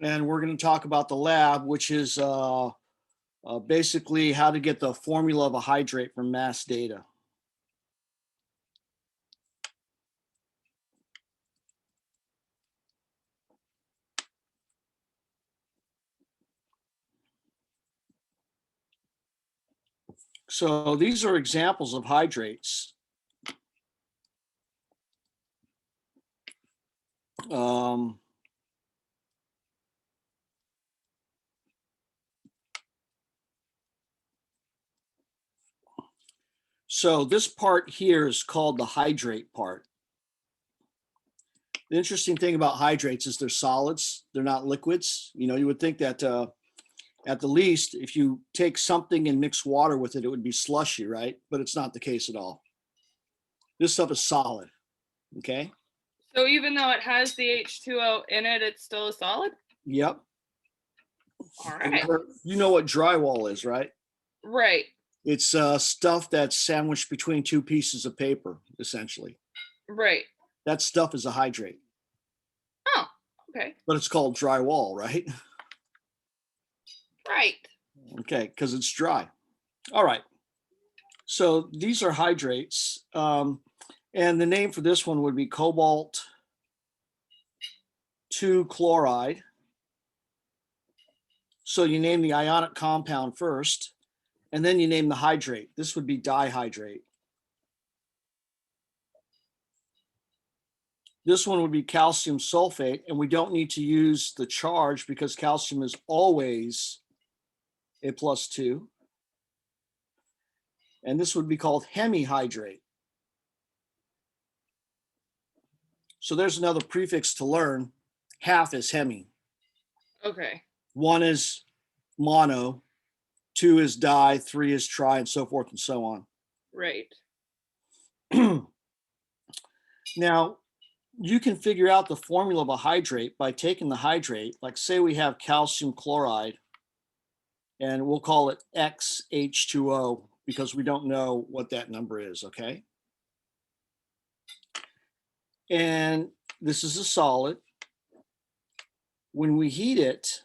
and we're going to talk about the lab, which is basically how to get the formula of a hydrate from mass data. So these are examples of hydrates. So this part here is called the hydrate part. The interesting thing about hydrates is they're solids, they're not liquids. You know, you would think that at the least, if you take something and mix water with it, it would be slushy, right? But it's not the case at all. This stuff is solid, okay? So even though it has the H2O in it, it's still a solid? Yep. All right. You know what drywall is, right? Right. It's stuff that's sandwiched between two pieces of paper, essentially. Right. That stuff is a hydrate. Oh, okay. But it's called drywall, right? Right. Okay, because it's dry. All right. So these are hydrates. And the name for this one would be cobalt 2 chloride. So you name the ionic compound first, and then you name the hydrate. This would be dihydrate. This one would be calcium sulfate, and we don't need to use the charge because calcium is always a +2. And this would be called hemihydrate. So there's another prefix to learn. Half is hemi. Okay. 1 is mono, 2 is di, 3 is tri, and so forth and so on. Right. Now, you can figure out the formula of a hydrate by taking the hydrate, like say we have calcium chloride, and we'll call it XH2O because we don't know what that number is, okay? And this is a solid. When we heat it,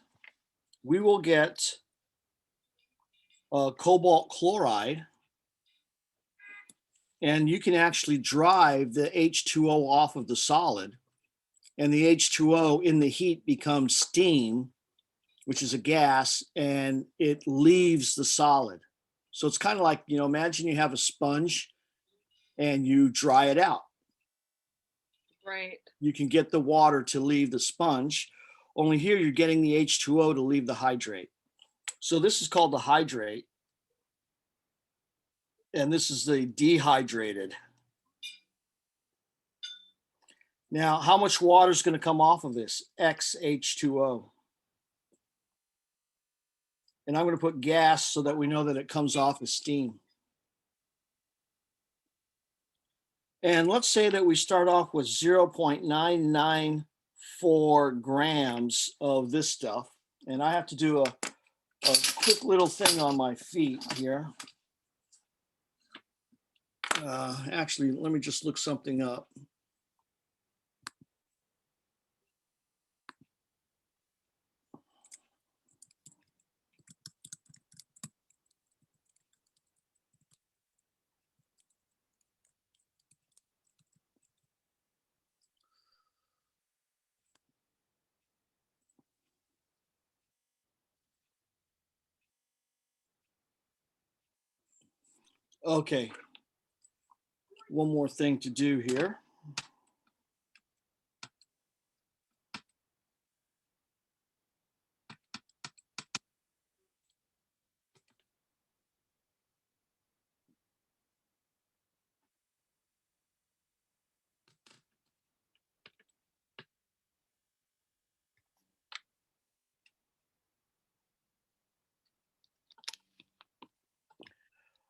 we will get cobalt chloride, and you can actually drive the H2O off of the solid, and the H2O in the heat becomes steam, which is a gas, and it leaves the solid. So it's kind of like, you know, imagine you have a sponge and you dry it out. Right. You can get the water to leave the sponge, only here you're getting the H2O to leave the hydrate. So this is called the hydrate, and this is the dehydrated. Now, how much water is going to come off of this? XH2O. And I'm going to put gas so that we know that it comes off as steam. And let's say that we start off with 0.994 grams of this stuff. And I have to do a quick little thing on my feet here. Actually, let me just look something up. Okay. One more thing to do here.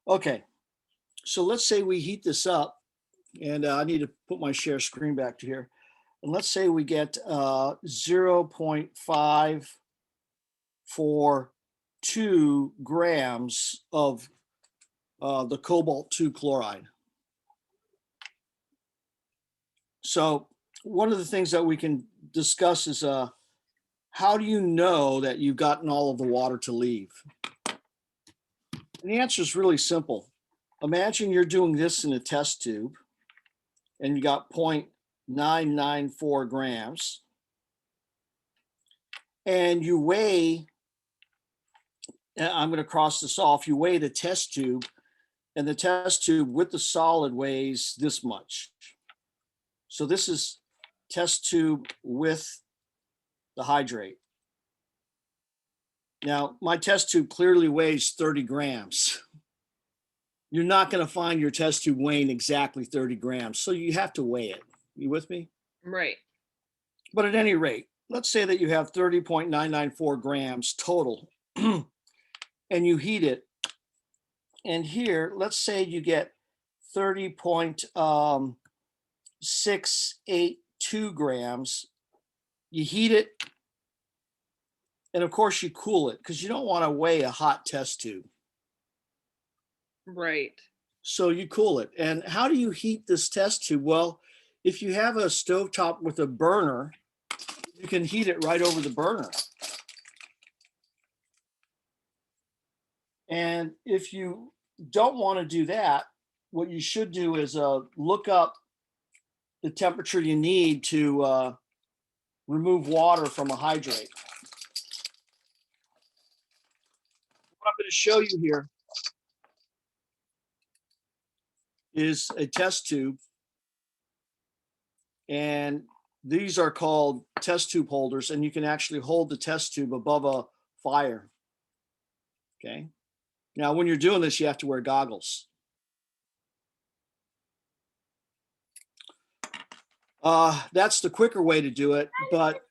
Okay, so let's say we heat this up, and I need to put my share screen back to here. And let's say we get 0.542 grams of the cobalt 2 chloride. So one of the things that we can discuss is how do you know that you've gotten all of the water to leave? And the answer is really simple. Imagine you're doing this in a test tube and you got 0.994 grams and you weigh, I'm going to cross this off, you weigh the test tube, and the test tube with the solid weighs this much. So this is test tube with the hydrate. Now, my test tube clearly weighs 30 grams. You're not going to find your test tube weighing exactly 30 grams, so you have to weigh it. You with me? Right. But at any rate, let's say that you have 30.994 grams total and you heat it. And here, let's say you get 30.682 grams. You heat it. And of course, you cool it because you don't want to weigh a hot test tube. Right. So you cool it. And how do you heat this test tube? Well, if you have a stovetop with a burner, you can heat it right over the burner. And if you don't want to do that, what you should do is look up the temperature you need to remove water from a hydrate. What I'm going to show you here is a test tube. And these are called test tube holders, and you can actually hold the test tube above a fire. Okay. Now, when you're doing this, you have to wear goggles. That's the quicker way to do it, but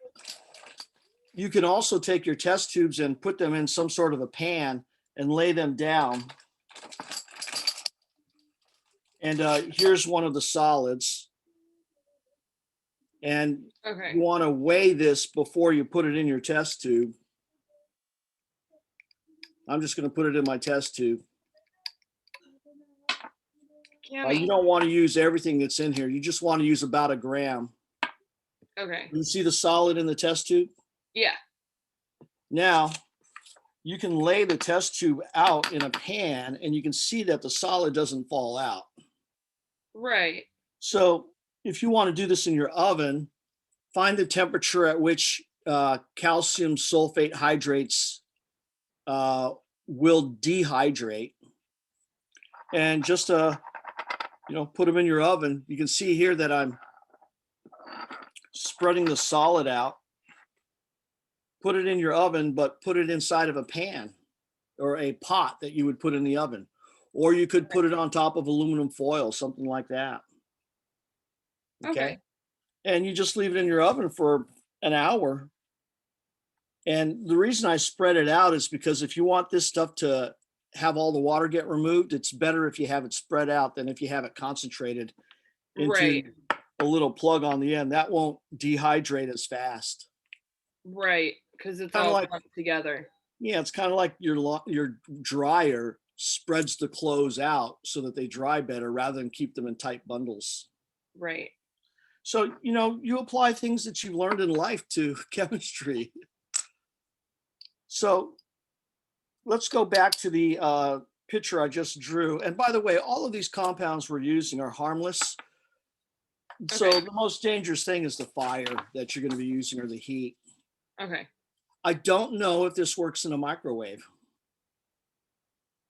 you can also take your test tubes and put them in some sort of a pan and lay them down. And here's one of the solids. And Okay. you want to weigh this before you put it in your test tube. I'm just going to put it in my test tube. You don't want to use everything that's in here. You just want to use about a gram. Okay. You see the solid in the test tube? Yeah. Now, you can lay the test tube out in a pan and you can see that the solid doesn't fall out. Right. So if you want to do this in your oven, find the temperature at which calcium sulfate hydrates will dehydrate, and just put them in your oven. You can see here that I'm spreading the solid out. Put it in your oven, but put it inside of a pan or a pot that you would put in the oven, or you could put it on top of aluminum foil, something like that. Okay. And you just leave it in your oven for an hour. And the reason I spread it out is because if you want this stuff to have all the water get removed, it's better if you have it spread out than if you have it concentrated into Right. a little plug on the end. That won't dehydrate as fast. Right. Because it's Kinda all like- clumped together. Yeah, it's kind of like your dryer spreads the clothes out so that they dry better rather than keep them in tight bundles. Right. So, you apply things that you've learned in life to chemistry. So let's go back to the picture I just drew. And by the way, all of these compounds we're using are harmless. So Okay. the most dangerous thing is the fire that you're going to be using or the heat. Okay. I don't know if this works in a microwave.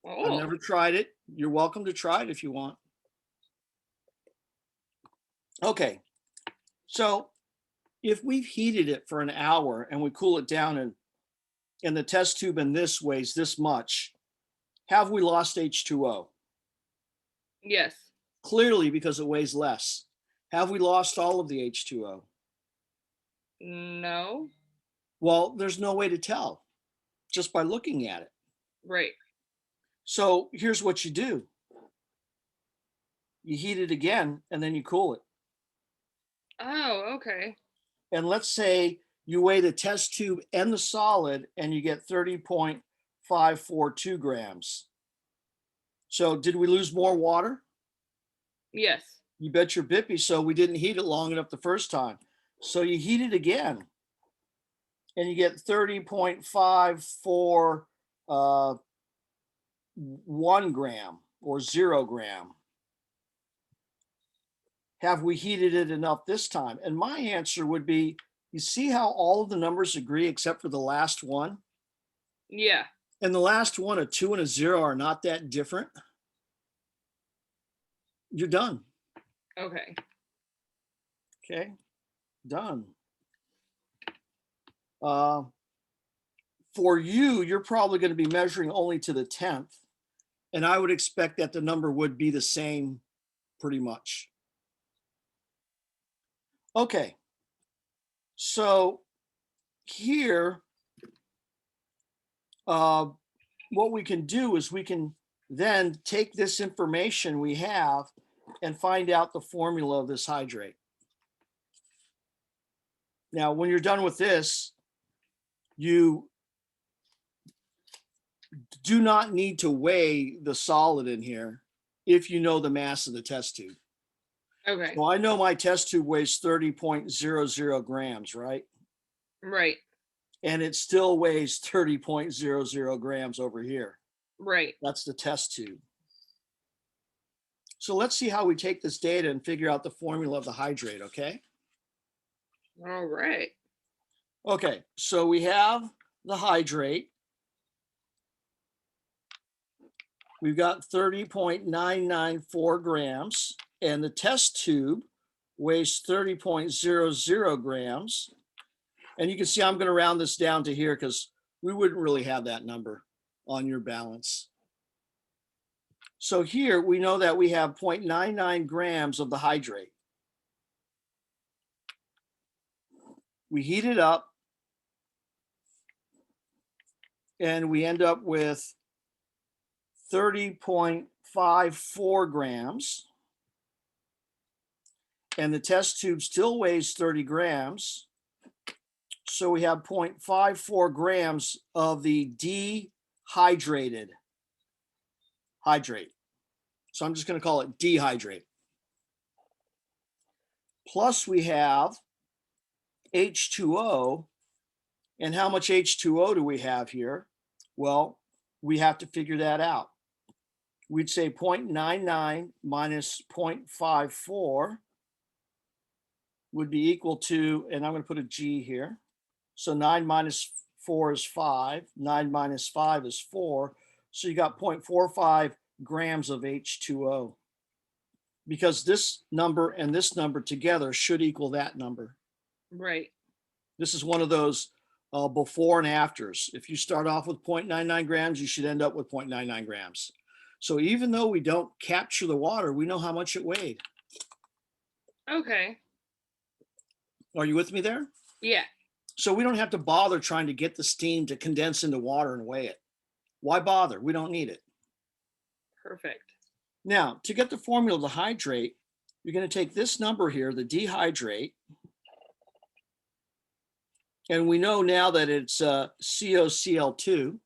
I've Oh. never tried it. You're welcome to try it if you want. Okay. So if we've heated it for an hour and we cool it down and the test tube in this weighs this much, have we lost H2O? Yes. Clearly, because it weighs less. Have we lost all of the H2O? No. Well, there's no way to tell just by looking at it. Right. So here's what you do. You heat it again and then you cool it. Oh, okay. And let's say you weigh the test tube and the solid and you get 30.542 grams. So did we lose more water? Yes. You bet your bippy. So we didn't heat it long enough the first time. So you heat it again. and you get 30.54 1 gram or 0 gram. Have we heated it enough this time? And my answer would be, you see how all of the numbers agree except for the last one? Yeah. And the last one, a 2 and a 0, are not that different. You're done. Okay. Okay, done. For you, you're probably going to be measuring only to the 10th. And I would expect that the number would be the same pretty much. Okay, so here, what we can do is we can then take this information we have and find out the formula of this hydrate. Now, when you're done with this, you do not need to weigh the solid in here if you know the mass of the test tube. Okay. So I know my test tube weighs 30.00 grams, right? Right. And it still weighs 30.00 grams over here. Right. That's the test tube. So let's see how we take this data and figure out the formula of the hydrate, okay? All right. Okay, so we have the hydrate. We've got 30.994 grams, and the test tube weighs 30.00 grams. And you can see I'm going to round this down to here because we wouldn't really have that number on your balance. So here we know that we have 0.99 grams of the hydrate. We heat it up and we end up with 30.54 grams. And the test tube still weighs 30 grams. So we have 0.54 grams of the dehydrated hydrate. So I'm just going to call it dehydrate. Plus we have H2O. And how much H2O do we have here? Well, we have to figure that out. We'd say 0.99 minus 0.54 would be equal to, and I'm going to put a G here. So 9 minus 4 is 5. 9 minus 5 is 4. So you got 0.45 grams of H2O. Because this number and this number together should equal that number. Right. This is one of those before and afters. If you start off with 0.99 grams, you should end up with 0.99 grams. So even though we don't capture the water, we know how much it weighed. Okay. Are you with me there? Yeah. So we don't have to bother trying to get the steam to condense into water and weigh it. Why bother? We don't need it. Perfect. Now, to get the formula of the hydrate, you're going to take this number here, the dehydrate, and we know now that it's COCl2,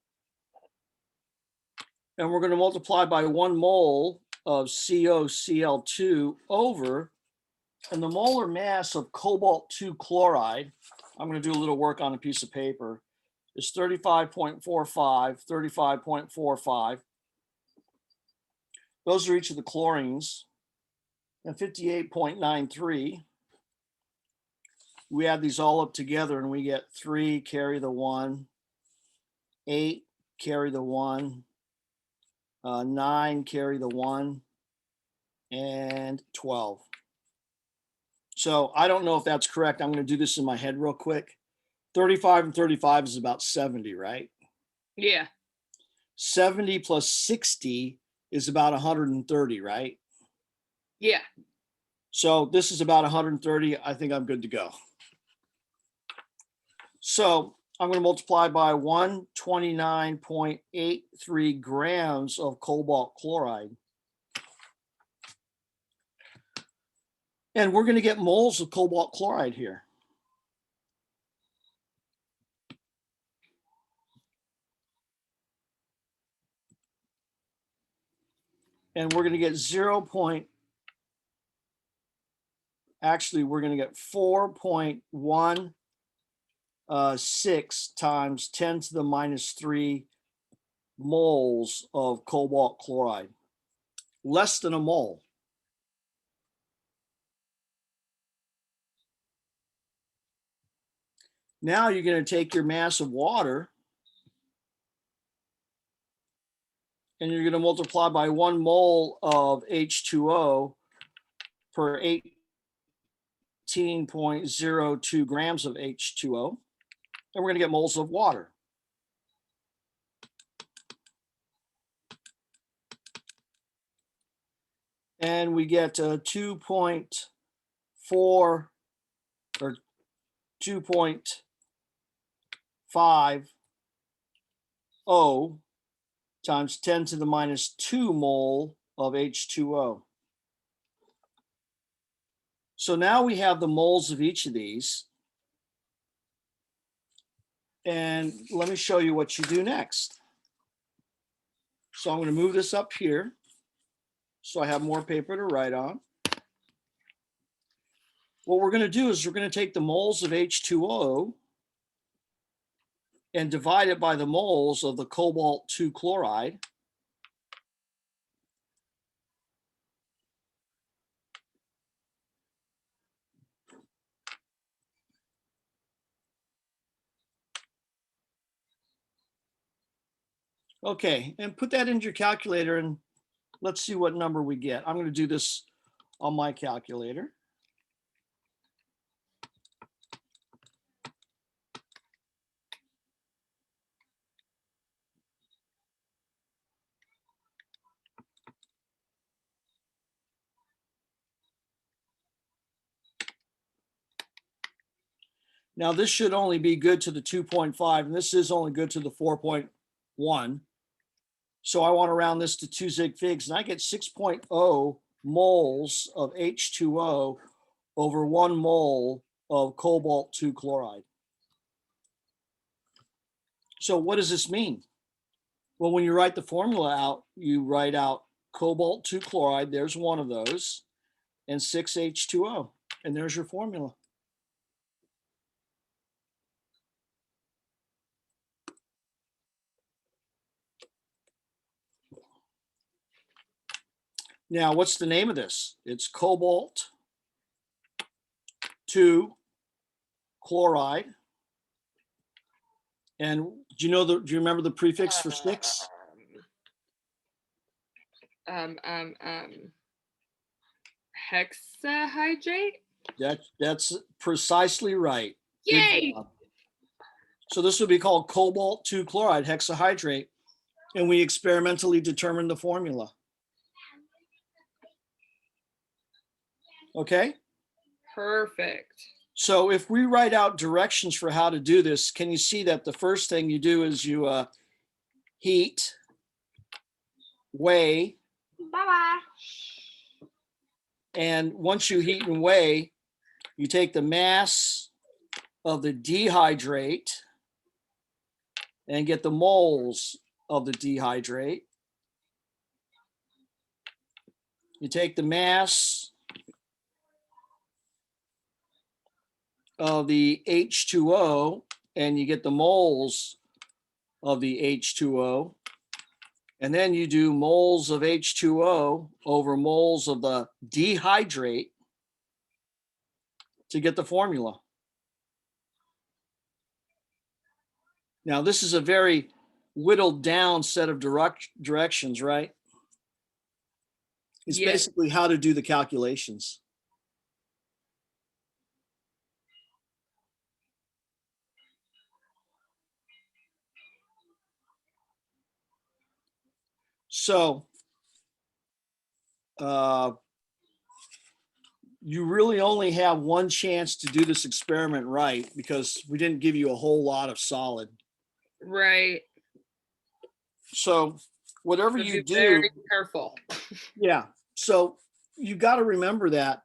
and we're going to multiply by 1 mole of COCl2 over, and the molar mass of cobalt-2 chloride, I'm going to do a little work on a piece of paper, is 35.45, 35.45. Those are each of the chlorines, and 58.93. We add these all up together and we get 3, carry the 1, 8, carry the 1, 9, carry the 1, and 12. So I don't know if that's correct. I'm going to do this in my head real quick. 35 and 35 is about 70, right? Yeah. 70 plus 60 is about 130, right? Yeah. So this is about 130. I think I'm good to go. So I'm going to multiply by 129.83 grams of cobalt chloride. And we're going to get moles of cobalt chloride here. And we're going to get we're going to get 4.1 6 times 10 to the minus 3 moles of cobalt chloride. Less than a mole. Now you're going to take your mass of water and you're going to multiply by 1 mole of H2O per 18.02 grams of H2O. And we're going to get moles of water. And we get 2.4 or 2.50 times 10 to the minus 2 mole of H2O. So now we have the moles of each of these. And let me show you what you do next. So I'm going to move this up here so I have more paper to write on. What we're going to do is we're going to take the moles of H2O and divide it by the moles of the cobalt 2 chloride. Okay, and put that into your calculator and let's see what number we get. I'm going to do this on my calculator. Now this should only be good to the 2.5, and this is only good to the 4.1. So I want to round this to 2 zig figs, and I get 6.0 moles of H2O over 1 mole of cobalt 2 chloride. So what does this mean? Well, when you write the formula out, you write out cobalt 2 chloride, there's one of those, and 6H2O, and there's your formula. Now, what's the name of this? It's cobalt 2 chloride. And do you remember the prefix for 6? Hexahydrate? That's precisely right. Yay! So this would be called cobalt 2 chloride hexahydrate. And we experimentally determined the formula. Okay? Perfect. So if we write out directions for how to do this, can you see that the first thing you do is you heat, weigh. Bye-bye. And once you heat and weigh, you take the mass of the dehydrate and get the moles of the dehydrate. You take the mass of the H2O and you get the moles of the H2O. And then you do moles of H2O over moles of the dehydrate to get the formula. Now, this is a very whittled down set of directions, right? It's basically how to do the calculations. So you really only have one chance to do this experiment right because we didn't give you a whole lot of solid. Right. So whatever So you be do, very careful. yeah. So you got to remember that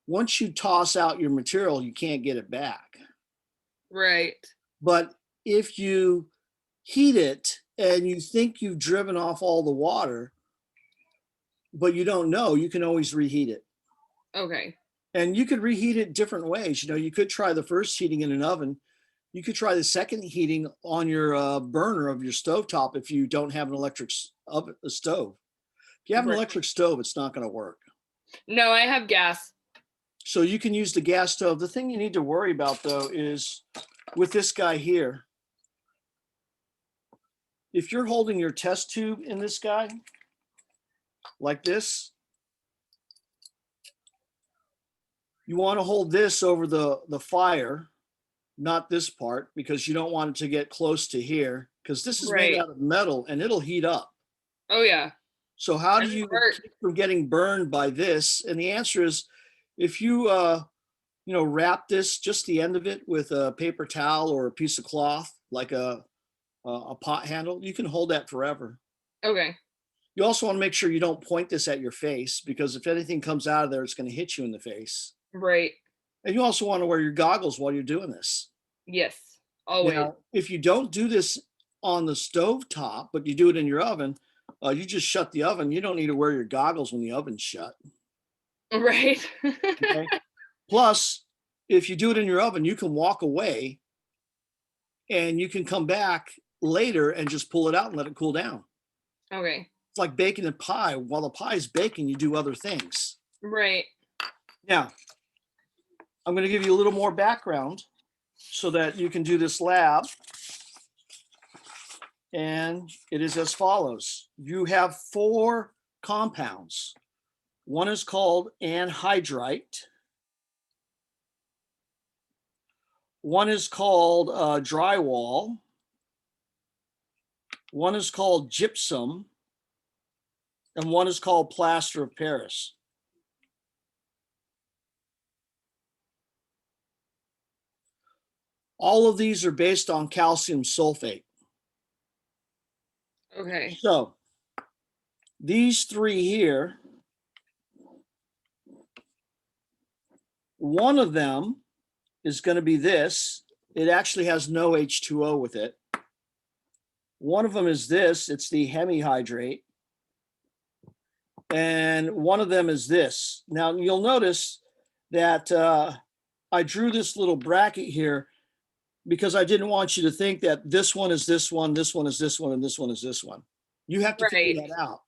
once you toss out your material, you can't get it back. Right. But if you heat it and you think you've driven off all the water, but you don't know, you can always reheat it. Okay. And you could reheat it different ways. You know, you could try the first heating in an oven, You could try the second heating on your burner of your stovetop if you don't have an electric stove. If you have an Right. electric stove, it's not going to work. No, I have gas. So you can use the gas stove. The thing you need to worry about, though, is with this guy here, if you're holding your test tube in this guy like this, you want to hold this over the fire, not this part, because you don't want it to get close to here, because this is made Right. out of metal and it'll heat up. Oh yeah. So how do And you hurt. keep from getting burned by this? And the answer is, if you wrap this, just the end of it, with a paper towel or a piece of cloth, like a pot handle, you can hold that forever. Okay. You also want to make sure you don't point this at your face, because if anything comes out of there, it's going to hit you in the face. Right. And you also want to wear your goggles while you're doing this. Yes. Always. Now, if you don't do this on the stove top, but you do it in your oven, you just shut the oven. You don't need to wear your goggles when the oven's shut. Right. Okay? Plus, if you do it in your oven, you can walk away and you can come back later and just pull it out and let it cool down. Okay. It's like baking a pie. While the pie is baking, you do other things. Right. Now, I'm going to give you a little more background so that you can do this lab. And it is as follows. You have 4 compounds. One is called anhydrite. One is called drywall. One is called gypsum. And one is called plaster of Paris. All of these are based on calcium sulfate. Okay. So these 3 here, one of them is going to be this. It actually has no H2O with it. One of them is this. It's the hemihydrate. And one of them is this. Now, you'll notice that I drew this little bracket here because I didn't want you to think that this one is this one, this one is this one, and this one is this one. You have to figure that out.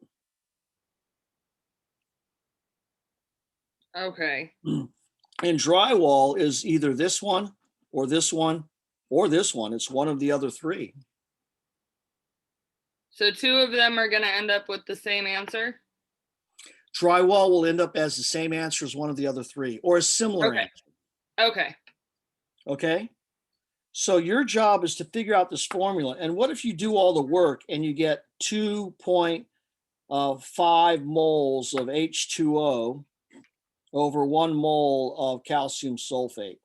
Okay. And drywall is either this one or this one or this one. It's one of the other 3. So 2 of them are going to end up with the same answer? Drywall will end up as the same answer as one of the other 3, or a similar answer. Okay. Okay. So your job is to figure out this formula. And what if you do all the work and you get 2.5 moles of H2O over 1 mole of calcium sulfate?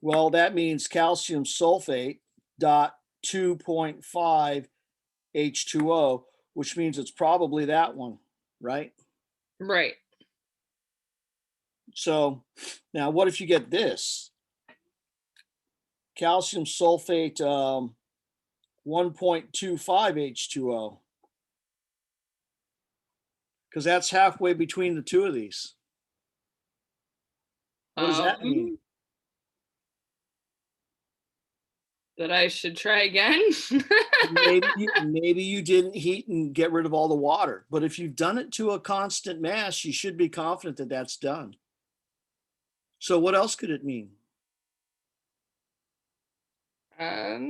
Well, that means calcium sulfate dot 2.5 H2O, which means it's probably that one, right? Right. So now what if you get this? Calcium sulfate 1.25 H2O. Because that's halfway between the 2 of these. What does that mean? That I should try again? maybe you didn't heat and get rid of all the water. But if you've done it to a constant mass, you should be confident that that's done. So what else could it mean? That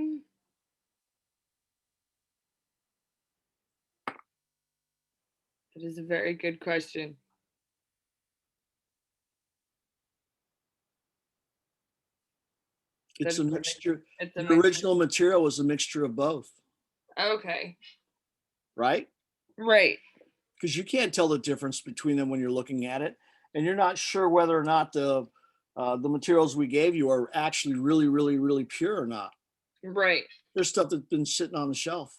is a very good question. It's a mixture. It's a The original material was a mixture of both. Okay. Right? Right. Because you can't tell the difference between them when you're looking at it, and you're not sure whether or not the materials we gave you are actually really, really, really pure or not. Right. There's stuff that's been sitting on the shelf.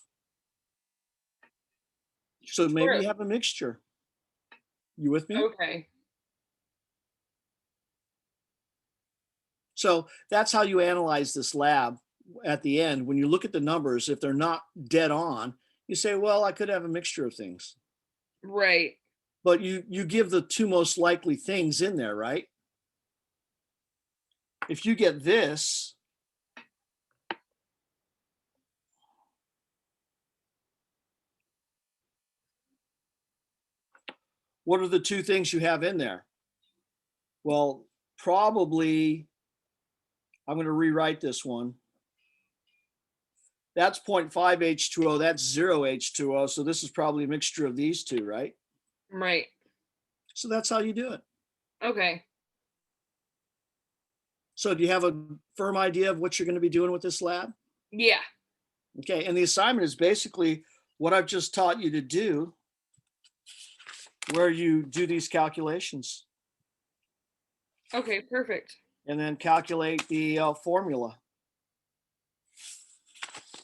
So maybe you have a mixture. You with me? Okay. So that's how you analyze this lab at the end. When you look at the numbers, if they're not dead on, you say, well, I could have a mixture of things. Right. But you give the 2 most likely things in there, right? If you get this, What are the two things you have in there? Well, probably, I'm going to rewrite this one. That's 0.5 H2O, that's 0 H2O. So this is probably a mixture of these two, right? Right. So that's how you do it. Okay. So do you have a firm idea of what you're going to be doing with this lab? Yeah. Okay, and the assignment is basically what I've just taught you to do, where you do these calculations Okay, perfect. and then calculate the formula.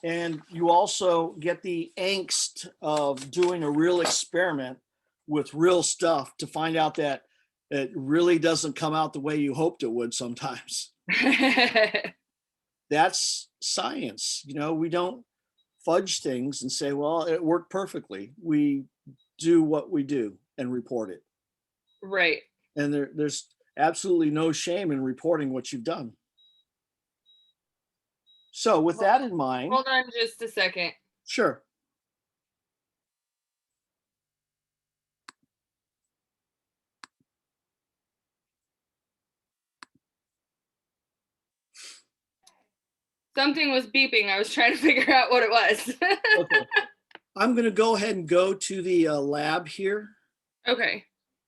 And you also get the angst of doing a real experiment with real stuff to find out that it really doesn't come out the way you hoped it would sometimes. That's science. You know, we don't fudge things and say, well, it worked perfectly. We do what we do and report it. Right. And there's absolutely no shame in reporting what you've done. So with that in mind, Hold on just a second. sure. Something was beeping. I was trying to figure out what it was. Okay. I'm going to go ahead and go to the lab here. Okay.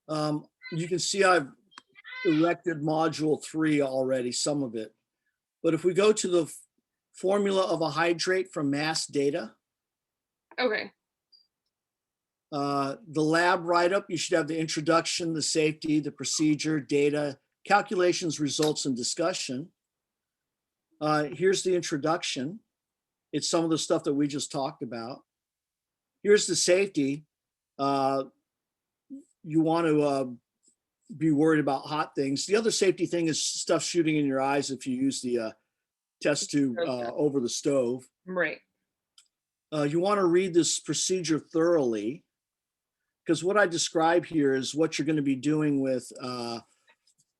You can see I've erected module 3 already, some of it. But if we go to the formula of a hydrate from mass data, Okay. the lab write-up, you should have the introduction, the safety, the procedure, data, calculations, results, and discussion. Here's the introduction. It's some of the stuff that we just talked about. Here's the safety. You want to be worried about hot things. The other safety thing is stuff shooting in your eyes if you use the test tube over the stove. Right. You want to read this procedure thoroughly, because what I describe here is what you're going to be doing with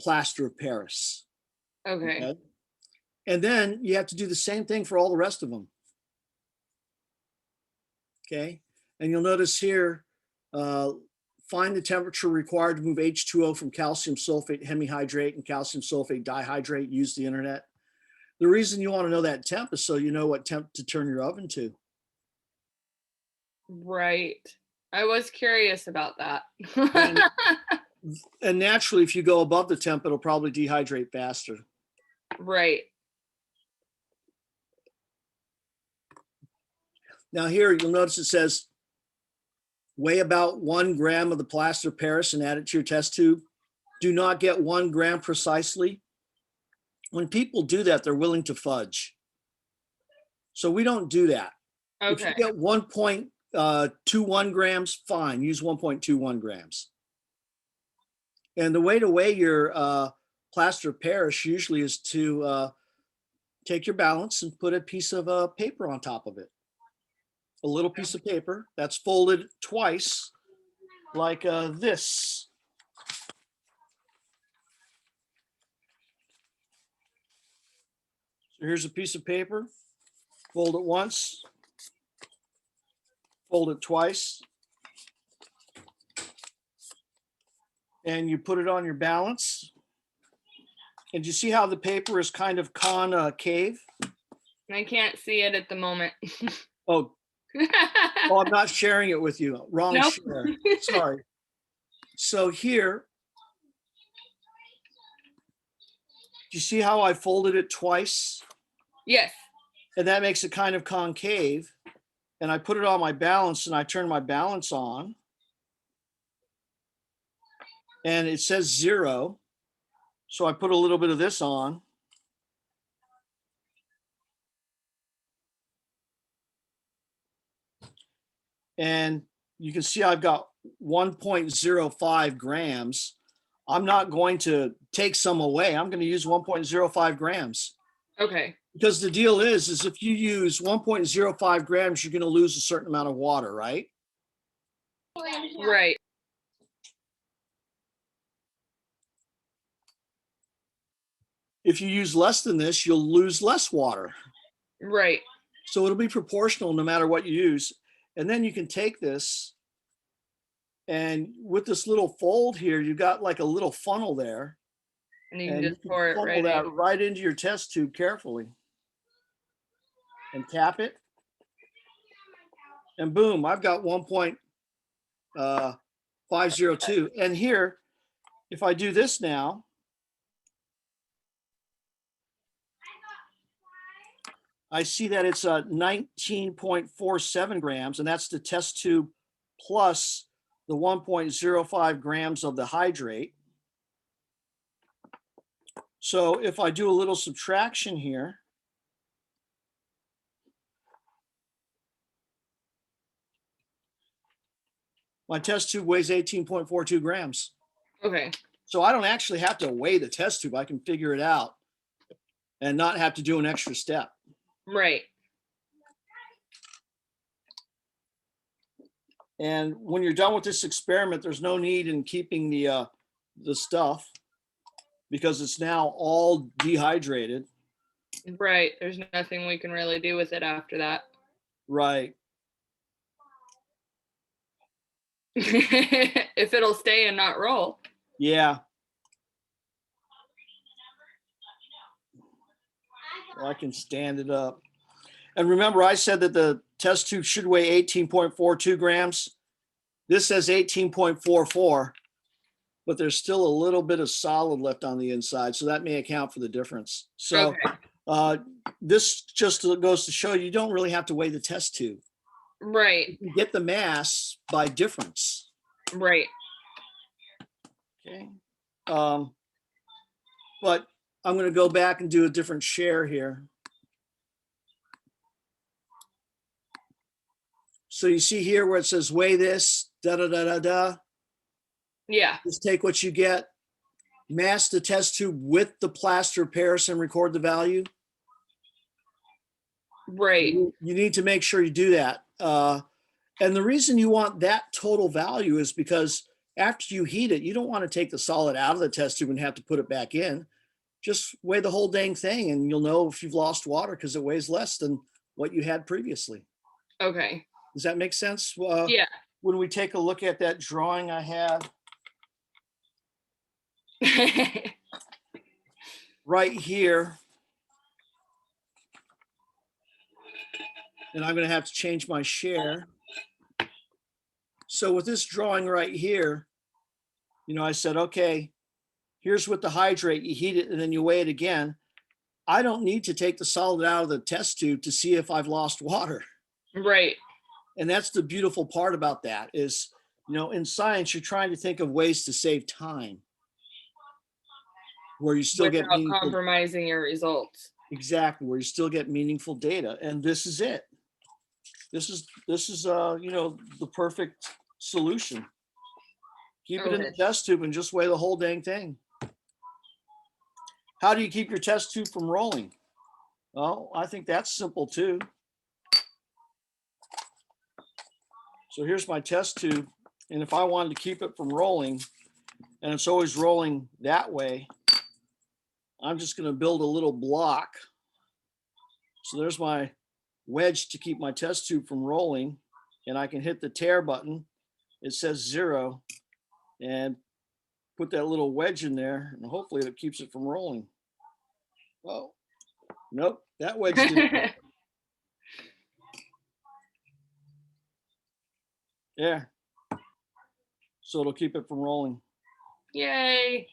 plaster of Paris. Okay. And then you have to do the same thing for all the rest of them. Okay. And you'll notice here, find the temperature required to move H2O from calcium sulfate hemihydrate and calcium sulfate dihydrate. Use the internet. The reason you want to know that temp is so you know what temp to turn your oven to. Right. I was curious about that. And naturally, if you go above the temp, it'll probably dehydrate faster. Right. Now here, you'll notice it says, weigh about 1 gram of the plaster of Paris and add it to your test tube. Do not get 1 gram precisely. When people do that, they're willing to fudge. So we don't do that. Okay. If you get 1.21 grams, fine, use 1.21 grams. And the way to weigh your plaster of Paris usually is to take your balance and put a piece of paper on top of it. A little piece of paper that's folded twice, like this. So here's a piece of paper, fold it once, fold it twice, and you put it on your balance. And you see how the paper is kind of concave? I can't see it at the moment. Oh, I'm not sharing it with you. Wrong Nope. share. Sorry. So here, do you see how I folded it twice? Yes. And that makes it kind of concave. And I put it on my balance and I turn my balance on. And it says 0. So I put a little bit of this on. And you can see I've got 1.05 grams. I'm not going to take some away. I'm going to use 1.05 grams. Okay. Because the deal is if you use 1.05 grams, you're going to lose a certain amount of water, right? Right. If you use less than this, you'll lose less water. Right. So it'll be proportional no matter what you use. And then you can take this And with this little fold here, you got like a little funnel there. And you can And you just can pour it funnel right that in. right into your test tube carefully. And tap it. And boom, I've got 1.502. And here, if I do this now, I see that it's 19.47 grams, and that's the test tube plus the 1.05 grams of the hydrate. So if I do a little subtraction here, my test tube weighs 18.42 grams. Okay. So I don't actually have to weigh the test tube. I can figure it out and not have to do an extra step. Right. And when you're done with this experiment, there's no need in keeping the stuff because it's now all dehydrated. Right. There's nothing we can really do with it after that. Right. If it'll stay and not roll. Yeah. Well, I can stand it up. And remember, I said that the test tube should weigh 18.42 grams. This says 18.44, but there's still a little bit of solid left on the inside. So that may account for the difference. So this just goes to show you don't really have to weigh the test tube. Right. You get the mass by difference. Right. Okay. But I'm going to go back and do a different share here. So you see here where it says weigh this, da da da da da. Yeah. Just take what you get, mass the test tube with the plaster of Paris and record the value. Right. You need to make sure you do that. And the reason you want that total value is because after you heat it, you don't want to take the solid out of the test tube and have to put it back in. Just weigh the whole dang thing and you'll know if you've lost water because it weighs less than what you had previously. Okay. Does that make sense? Yeah. When we take a look at that drawing I had right here, and I'm going to have to change my share. So with this drawing right here, you know, I said, okay, here's what the hydrate, you heat it and then you weigh it again. I don't need to take the solid out of the test tube to see if I've lost water. Right. And that's the beautiful part about that is, you know, in science, you're trying to think of ways to save time where you still get without compromising your results. Exactly, where you still get meaningful data. And this is it. This is you know, the perfect solution. Keep it in the test tube and just weigh the whole dang thing. How do you keep your test tube from rolling? Well, I think that's simple too. So here's my test tube. And if I wanted to keep it from rolling, and it's always rolling that way, I'm just going to build a little block. So there's my wedge to keep my test tube from rolling. And I can hit the tear button. It says 0 and put that little wedge in there. And hopefully it keeps it from rolling. Oh, nope, that wedge didn't. Yeah. So it'll keep it from rolling. Yay.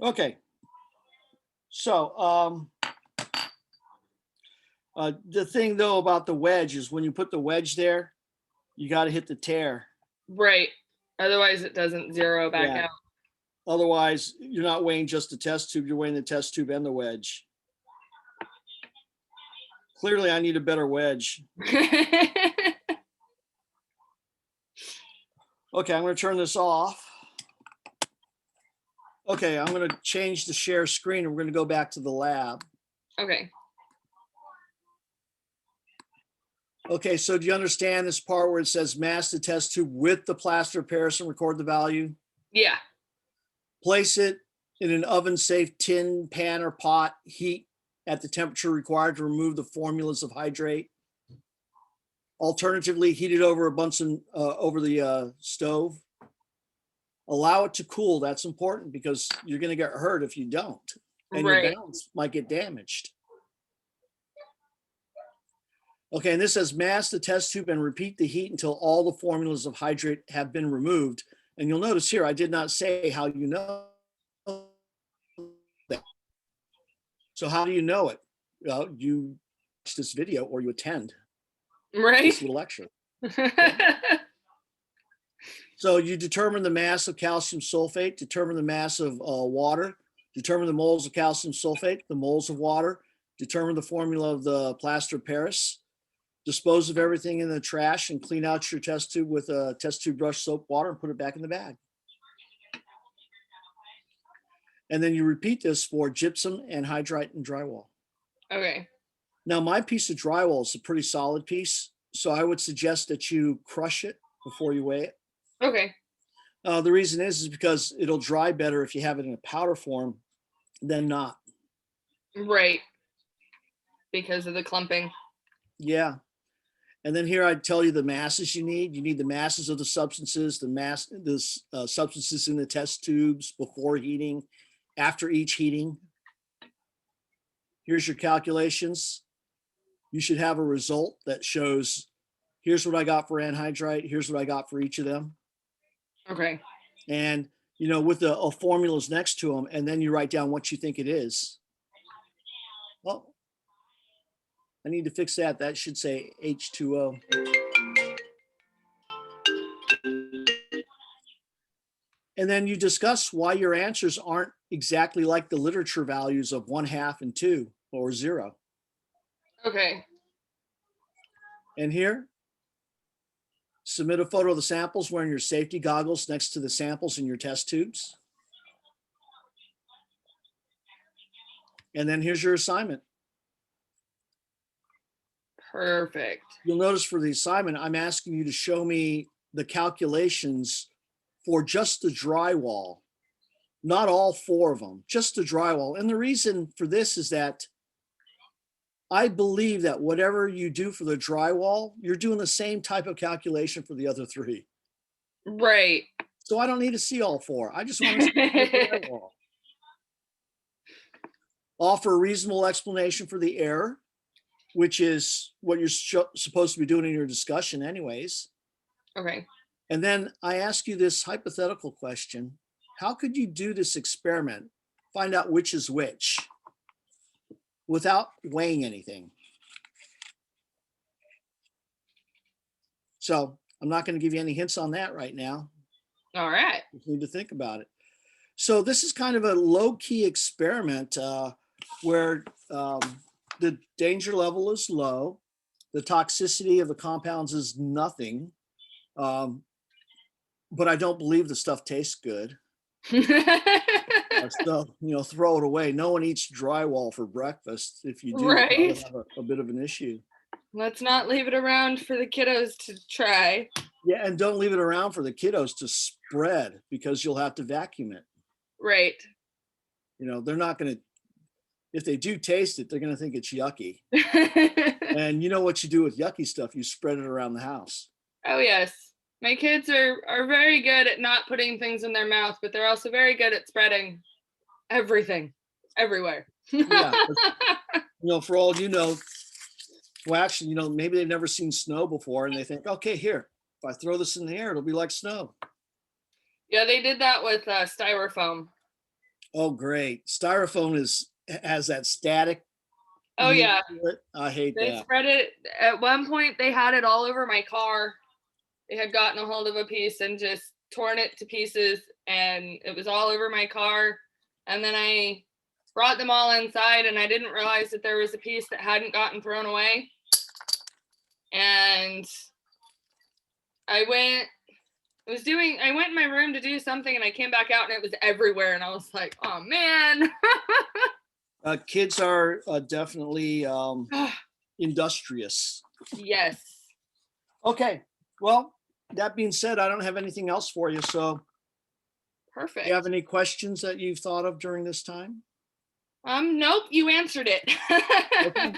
Okay. So the thing though about the wedge is when you put the wedge there, you got to hit the tear. Right. Otherwise it doesn't zero back out. Otherwise you're not weighing just the test tube, you're weighing the test tube and the wedge. Clearly I need a better wedge. Okay, I'm going to turn this off. Okay, I'm going to change the share screen and we're going to go back to the lab. Okay. Okay, so do you understand this part where it says mass the test tube with the plaster of Paris and record the value? Yeah. Place it in an oven-safe tin, pan, or pot, heat at the temperature required to remove the formulas of hydrate. Alternatively, heat it over a Bunsen, over the stove. Allow it to cool. That's important because you're going to get hurt if you don't, and your Right. balance might get damaged. Okay, and this says mask the test tube and repeat the heat until all the formulas of hydrate have been removed. And you'll notice here, I did not say how you know that. So how do you know it? Well, you watch this video or you attend Right. this little lecture. So you determine the mass of calcium sulfate, determine the mass of water, determine the moles of calcium sulfate, the moles of water, determine the formula of the plaster of Paris, dispose of everything in the trash and clean out your test tube with a test tube brush, soap, water, and put it back in the bag. And then you repeat this for gypsum, anhydrite, and drywall. Okay. Now, my piece of drywall is a pretty solid piece, so I would suggest that you crush it before you weigh it. Okay. The reason is because it'll dry better if you have it in a powder form than not. Right. Because of the clumping. Yeah. And then here I tell you the masses you need. You need the masses of the substances, the substances in the test tubes before heating, after each heating. Here's your calculations. You should have a result that shows, here's what I got for anhydrite, here's what I got for each of them. Okay. And, you know, with the formulas next to them, and then you write down what you think it is. Well, I need to fix that. That should say H2O. And then you discuss why your answers aren't exactly like the literature values of 1/2 and 2 or 0. Okay. And here, submit a photo of the samples wearing your safety goggles next to the samples in your test tubes. And then here's your assignment. Perfect. You'll notice for the assignment, I'm asking you to show me the calculations for just the drywall, not all 4 of them, just the drywall. And the reason for this is that I believe that whatever you do for the drywall, you're doing the same type of calculation for the other 3. Right. So I don't need to see all 4. I just want to see the drywall. Offer a reasonable explanation for the error, which is what you're supposed to be doing in your discussion anyways. Okay. And then I ask you this hypothetical question. How could you do this experiment, find out which is which, without weighing anything? So I'm not going to give you any hints on that right now. All right. You need to think about it. So this is kind of a low-key experiment where the danger level is low. The toxicity of the compounds is nothing. But I don't believe the stuff tastes good. So, you know, throw it away. No one eats drywall for breakfast. If you do, Right. you have a bit of an issue. Let's not leave it around for the kiddos to try. Yeah, and don't leave it around for the kiddos to spread because you'll have to vacuum it. Right. You know, they're not going to, if they do taste it, they're going to think it's yucky. And you know what you do with yucky stuff? You spread it around the house. Oh, yes. My kids are very good at not putting things in their mouth, but they're also very good at spreading everything everywhere. Yeah. You know, for all you know, well, actually, you know, maybe they've never seen snow before and they think, okay, here, if I throw this in the air, it'll be like snow. Yeah, they did that with styrofoam. Oh, great. Styrofoam has that static. Oh, yeah. I hate They that. spread it. At one point, they had it all over my car. They had gotten a hold of a piece and just torn it to pieces, and it was all over my car. And then I brought them all inside, and I didn't realize that there was a piece that hadn't gotten thrown away. And I went in my room to do something, and I came back out, and it was everywhere. And I was like, oh, man. Kids are definitely industrious. Yes. Okay. Well, that being said, I don't have anything else for you. So Perfect. do you have any questions that you've thought of during this time? Nope, you answered it. Okay.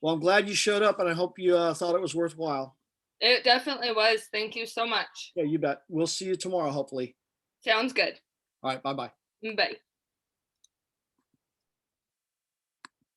Well, I'm glad you showed up and I hope you thought it was worthwhile. It definitely was. Thank you so much. Yeah, you bet. We'll see you tomorrow, hopefully. Sounds good. All right. Bye-bye. Bye.